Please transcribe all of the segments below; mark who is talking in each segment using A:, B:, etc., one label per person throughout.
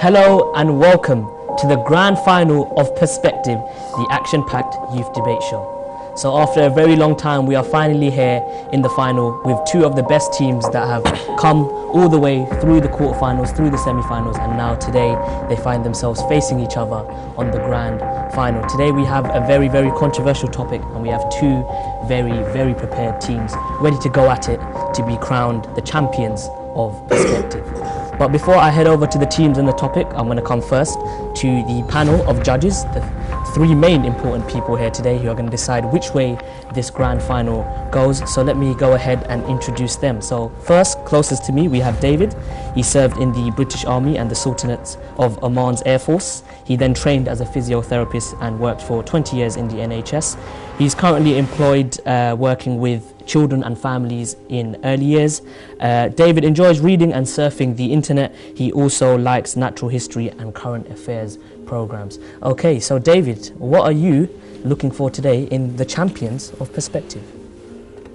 A: Hello and welcome to the grand final of Perspective, the action-packed youth debate show. So after a very long time, we are finally here in the final with two of the best teams that have come all the way through the quarterfinals, through the semi-finals, and now today they find themselves facing each other on the grand final. Today we have a very, very controversial topic, and we have two very, very prepared teams ready to go at it to be crowned the champions of Perspective. But before I head over to the teams and the topic, I'm going to come first to the panel of judges, the three main important people here today who are going to decide which way this grand final goes. So let me go ahead and introduce them. So first, closest to me, we have David. He served in the British Army and the Sultanate of Oman's Air Force. He then trained as a physiotherapist and worked for 20 years in the NHS. He's currently employed working with children and families in early years. David enjoys reading and surfing the internet. He also likes natural history and current affairs programs. Okay, so David, what are you looking for today in the champions of Perspective?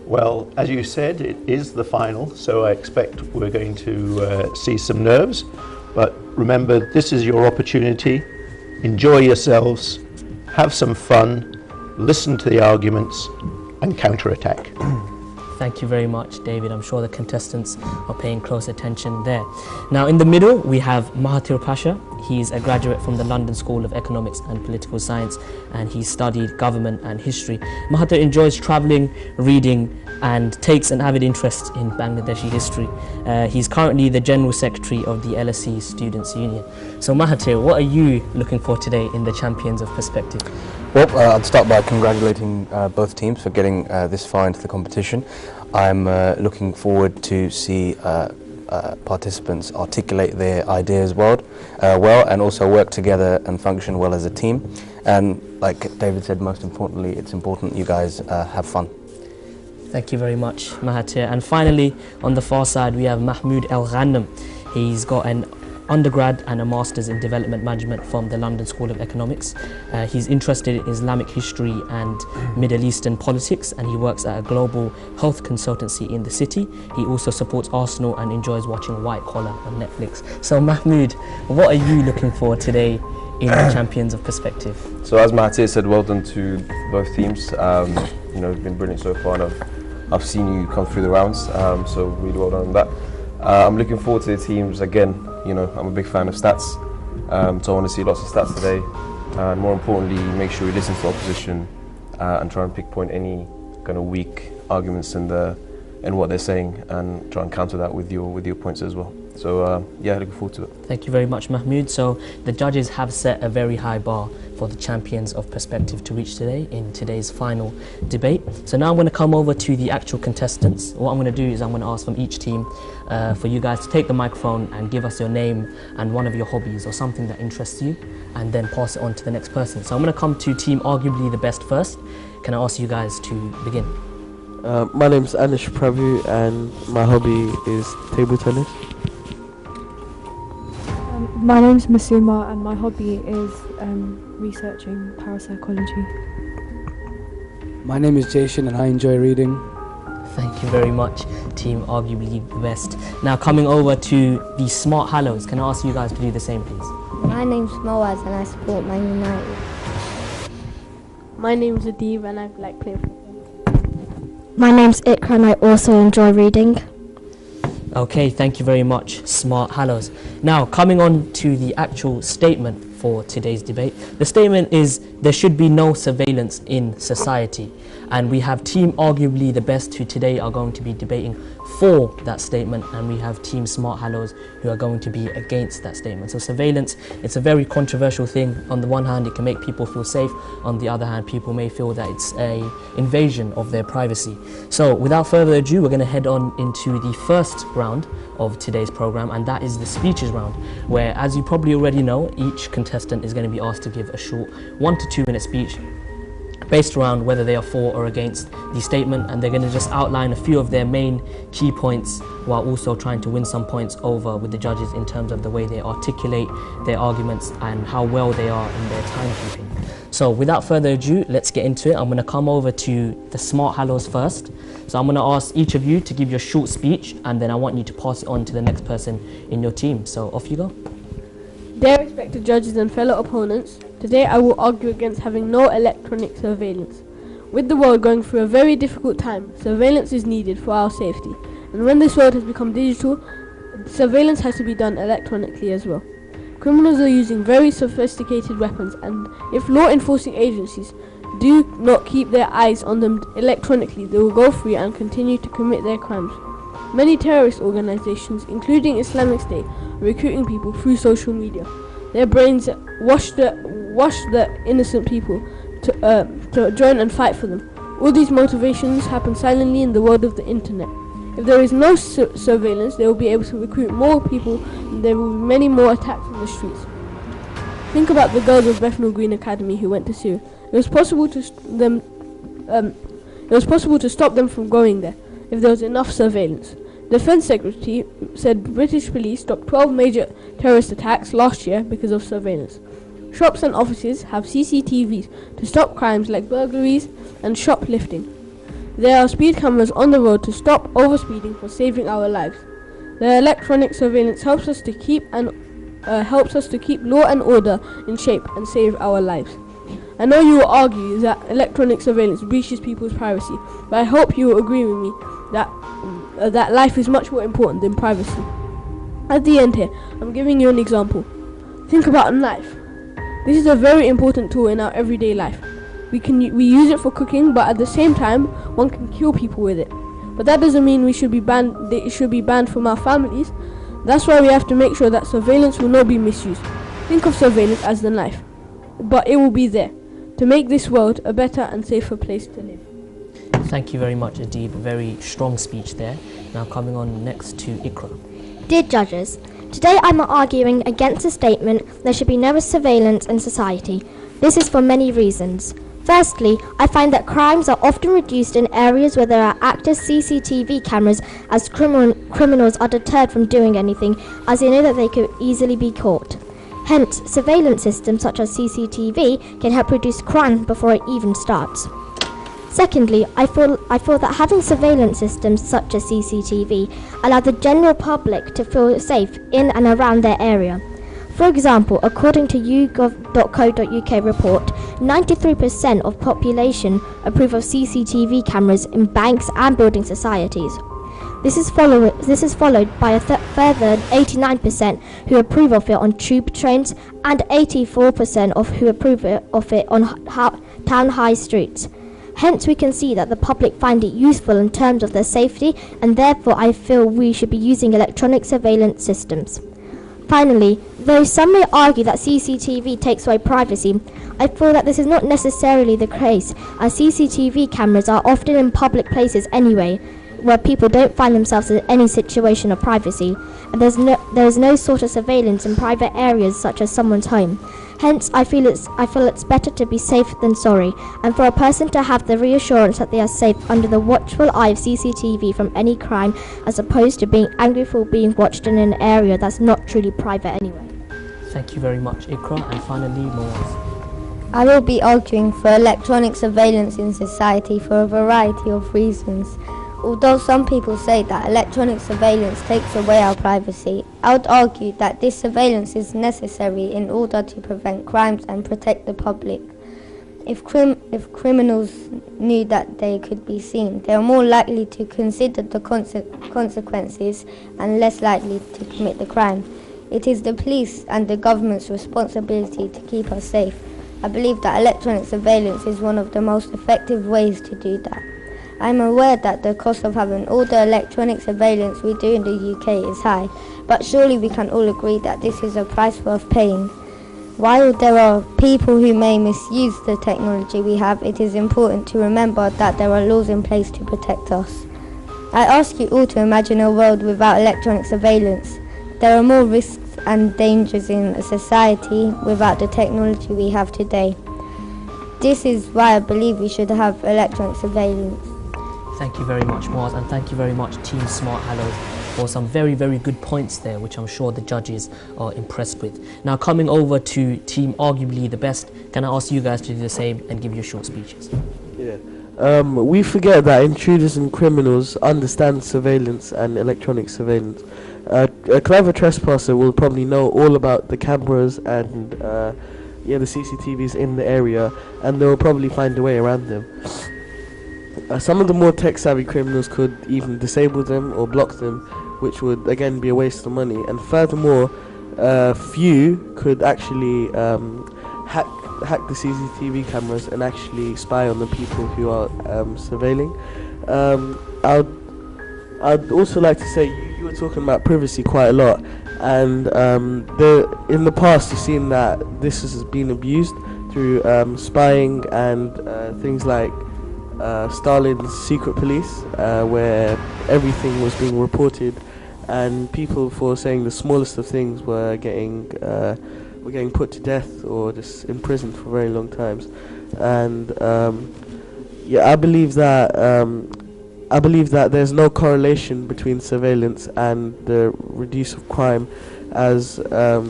B: Well, as you said, it is the final, so I expect we're going to see some nerves. But remember, this is your opportunity. Enjoy yourselves, have some fun, listen to the arguments, and counter-attack.
A: Thank you very much, David. I'm sure the contestants are paying close attention there. Now, in the middle, we have Nahiyan Pasha. He's a graduate from the London School of Economics and Political Science, and he studied government and history. Nahiyan enjoys traveling, reading, and takes an avid interest in Bangladeshi history. He's currently the General Secretary of the LSE Students' Union. So Nahiyan, what are you looking for today in the champions of Perspective?
C: Well, I'd start by congratulating both teams for getting this far into the competition. I'm looking forward to see participants articulate their ideas well and also work together and function well as a team. And like David said, most importantly, it's important you guys have fun.
A: Thank you very much, Nahiyan. And finally, on the far side, we have Mahmoud El Ghanem. He's got an undergrad and a master's in development management from the London School of Economics. He's interested in Islamic history and Middle Eastern politics, and he works at a global health consultancy in the city. He also supports Arsenal and enjoys watching White Collar on Netflix. So Mahmoud, what are you looking for today in the champions of Perspective?
D: So as Mahathir said, well done to both teams. You know, you've been brilliant so far, and I've seen you come through the rounds, so really well done on that. I'm looking forward to the teams again. You know, I'm a big fan of stats, so I want to see lots of stats today, and more importantly, make sure we listen to the opposition and try and pinpoint any kind of weak arguments in what they're saying, and try and counter that with your points as well. So yeah, looking forward to it.
A: Thank you very much, Mahmoud. So the judges have set a very high bar for the champions of Perspective to reach today in today's final debate. So now I'm going to come over to the actual contestants. What I'm going to do is I'm going to ask from each team for you guys to take the microphone and give us your name and one of your hobbies or something that interests you, and then pass it on to the next person. So I'm going to come to team arguably the best first. Can I ask you guys to begin?
E: My name's Anish Prabhu, and my hobby is table tennis.
F: My name's Masuma, and my hobby is researching parapsychology.
G: My name is Jason, and I enjoy reading.
A: Thank you very much, team arguably the best. Now coming over to the Smart Hallows, can I ask you guys to do the same, please?
H: My name's Moaz, and I support Man United.
I: My name's Adib, and I like playing football.
H: My name's Ikra, and I also enjoy reading.
A: Okay, thank you very much, Smart Hallows. Now, coming on to the actual statement for today's debate. The statement is, there should be no surveillance in society. And we have team arguably the best who today are going to be debating for that statement, and we have team Smart Hallows who are going to be against that statement. So surveillance, it's a very controversial thing. On the one hand, it can make people feel safe. On the other hand, people may feel that it's an invasion of their privacy. So without further ado, we're going to head on into the first round of today's program, and that is the speeches round, where, as you probably already know, each contestant is going to be asked to give a short 1 to 2 minute speech based around whether they are for or against the statement, and they're going to just outline a few of their main key points while also trying to win some points over with the judges in terms of the way they articulate their arguments and how well they are in their timekeeping. So without further ado, let's get into it. I'm going to come over to the Smart Hallows first. So I'm going to ask each of you to give your short speech, and then I want you to pass it on to the next person in your team. So off you go.
I: Respected judges and fellow opponents, today I will argue against having no electronic surveillance. With the world going through a very difficult time, surveillance is needed for our safety. And when this world has become digital, surveillance has to be done electronically as well. Criminals are using very sophisticated weapons, and if law enforcing agencies do not keep their eyes on them electronically, they will go free and continue to commit their crimes. Many terrorist organizations, including Islamic State, are recruiting people through social media. Their brains wash the innocent people to join and fight for them. All these motivations happen silently in the world of the internet. If there is no surveillance, they will be able to recruit more people, and there will be many more attacks on the streets. Think about the girls of Bethnal Green Academy who went to Syria. It was possible to stop them from going there if there was enough surveillance. Defense Secretary said British police stopped 12 major terrorist attacks last year because of surveillance. Shops and offices have CCTVs to stop crimes like burglaries and shoplifting. There are speed cameras on the road to stop overspeeding for saving our lives. The electronic surveillance helps us to keep law and order in shape and save our lives. I know you will argue that electronic surveillance breaches people's privacy, but I hope you will agree with me that life is much more important than privacy. At the end here, I'm giving you an example. Think about a knife. This is a very important tool in our everyday life. We use it for cooking, but at the same time, one can kill people with it. But that doesn't mean it should be banned from our families. That's why we have to make sure that surveillance will not be misused. Think of surveillance as the knife, but it will be there to make this world a better and safer place to live.
A: Thank you very much, Adib. A very strong speech there. Now coming on next to Ikra.
H: Dear judges, today I'm arguing against the statement there should be no surveillance in society. This is for many reasons. Firstly, I find that crimes are often reduced in areas where there are active CCTV cameras, as criminals are deterred from doing anything, as they know that they could easily be caught. Hence, surveillance systems such as CCTV can help reduce crime before it even starts. Secondly, I feel that having surveillance systems such as CCTV allow the general public to feel safe in and around their area. For example, according to YouGov.co.uk report, 93% of population approve of CCTV cameras in banks and building societies. This is followed by a further 89% who approve of it on tube trains and 84% of who approve of it on town high streets. Hence, we can see that the public find it useful in terms of their safety, and therefore I feel we should be using electronic surveillance systems. Finally, though some may argue that CCTV takes away privacy, I feel that this is not necessarily the case, as CCTV cameras are often in public places anyway, where people don't find themselves in any situation of privacy, and there is no sort of surveillance in private areas such as someone's home. Hence, I feel it's better to be safe than sorry, and for a person to have the reassurance that they are safe under the watchful eye of CCTV from any crime, as opposed to being angry for being watched in an area that's not truly private anyway.
A: Thank you very much, Ikra. And finally, Moaz.
J: I will be arguing for electronic surveillance in society for a variety of reasons. Although some people say that electronic surveillance takes away our privacy, I would argue that this surveillance is necessary in order to prevent crimes and protect the public. If criminals knew that they could be seen, they are more likely to consider the consequences and less likely to commit the crime. It is the police and the government's responsibility to keep us safe. I believe that electronic surveillance is one of the most effective ways to do that. I am aware that the cost of having all the electronic surveillance we do in the UK is high, but surely we can all agree that this is a price worth paying. While there are people who may misuse the technology we have, it is important to remember that there are laws in place to protect us. I ask you all to imagine a world without electronic surveillance. There are more risks and dangers in a society without the technology we have today. This is why I believe we should have electronic surveillance.
A: Thank you very much, Moaz, and thank you very much, Team Smart Hallows, for some very, very good points there, which I'm sure the judges are impressed with. Now, coming over to Team Arguably the Best, can I ask you guys to do the same and give your short speeches?
E: Yeah. We forget that intruders and criminals understand surveillance and electronic surveillance. A clever trespasser will probably know all about the cameras and the CCTVs in the area, and they will probably find a way around them. Some of the more tech-savvy criminals could even disable them or block them, which would again be a waste of money. And furthermore, few could actually hack the CCTV cameras and actually spy on the people who are surveilling. I'd also like to say you were talking about privacy quite a lot, and in the past you've seen that this has been abused through spying and things like Stalin's secret police, where everything was being reported, and people, for saying the smallest of things, were getting put to death or just imprisoned for very long times. And I believe that there's no correlation between surveillance and the reduce of crime, as there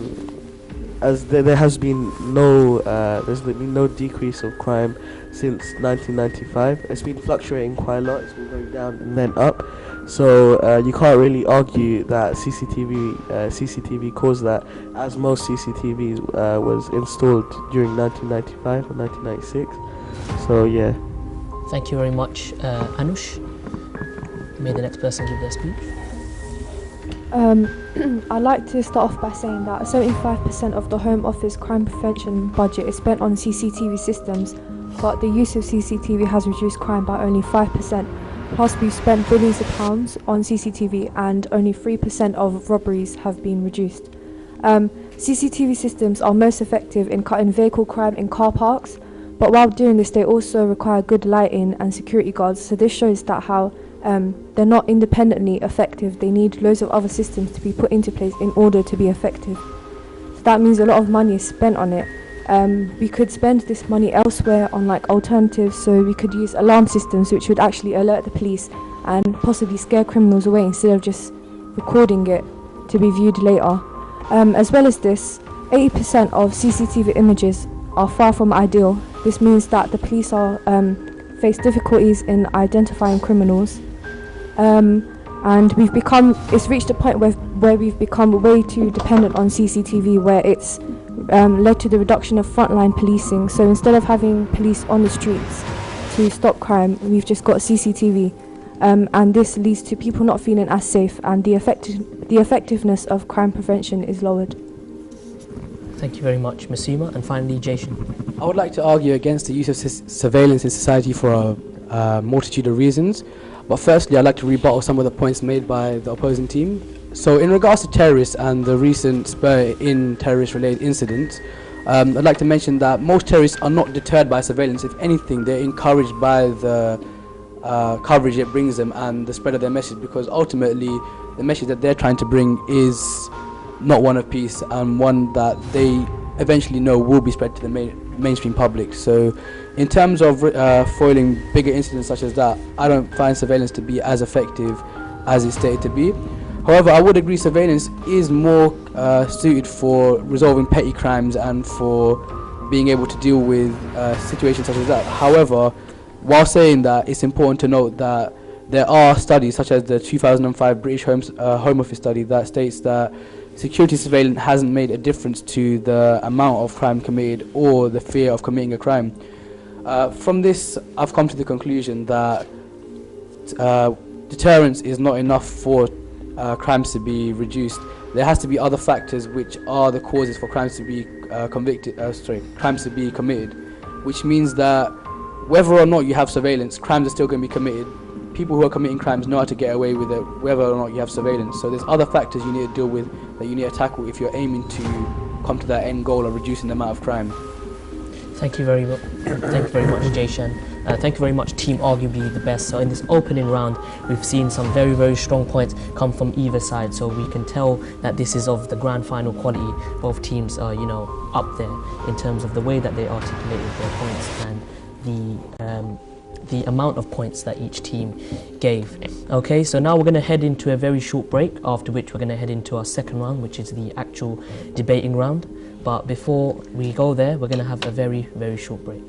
E: has been no decrease of crime since 1995. It's been fluctuating quite a lot. It's been going down and then up. So you can't really argue that CCTV caused that, as most CCTVs was installed during 1995 or 1996. So yeah.
A: Thank you very much, Anush. May the next person give their speech.
F: I'd like to start off by saying that 75% of the Home Office crime prevention budget is spent on CCTV systems, but the use of CCTV has reduced crime by only 5%. Plus, we've spent billions of pounds on CCTV and only 3% of robberies have been reduced. CCTV systems are most effective in cutting vehicle crime in car parks, but while doing this they also require good lighting and security guards, so this shows that how they're not independently effective. They need loads of other systems to be put into place in order to be effective. So that means a lot of money is spent on it. We could spend this money elsewhere on like alternatives, so we could use alarm systems which would actually alert the police and possibly scare criminals away instead of just recording it to be viewed later. As well as this, 80% of CCTV images are far from ideal. This means that the police are face difficulties in identifying criminals. And it's reached a point where we've become way too dependent on CCTV, where it's led to the reduction of frontline policing. So instead of having police on the streets to stop crime, we've just got CCTV, and this leads to people not feeling as safe, and the effectiveness of crime prevention is lowered.
A: Thank you very much, Masima. And finally, Jason.
G: I would like to argue against the use of surveillance in society for a multitude of reasons. But firstly, I'd like to rebuttal some of the points made by the opposing team. So in regards to terrorists and the recent spur in terrorist-related incidents, I'd like to mention that most terrorists are not deterred by surveillance. If anything, they're encouraged by the coverage it brings them and the spread of their message, because ultimately the message that they're trying to bring is not one of peace, and one that they eventually know will be spread to the mainstream public. So in terms of foiling bigger incidents such as that, I don't find surveillance to be as effective as it's stated to be. However, I would agree surveillance is more suited for resolving petty crimes and for being able to deal with situations such as that. However, while saying that, it's important to note that there are studies such as the 2005 British Home Office study that states that security surveillance hasn't made a difference to the amount of crime committed or the fear of committing a crime. From this, I've come to the conclusion that deterrence is not enough for crimes to be reduced. There has to be other factors which are the causes for crimes to be crimes to be committed, which means that whether or not you have surveillance, crimes are still going to be committed. People who are committing crimes know how to get away with it whether or not you have surveillance. So there's other factors you need to deal with, that you need to tackle if you're aiming to come to that end goal of reducing the amount of crime.
A: Thank you very much. Thank you very much, Jayshan. Thank you very much, team arguably the best. So in this opening round, we've seen some very, very strong points come from either side. So we can tell that this is of the grand final quality. Both teams are, up there in terms of the way that they articulated their points and the amount of points that each team gave. Okay, so now we're going to head into a very short break, after which we're going to head into our second round, which is the actual debating round. But before we go there, we're going to have a very, very short break.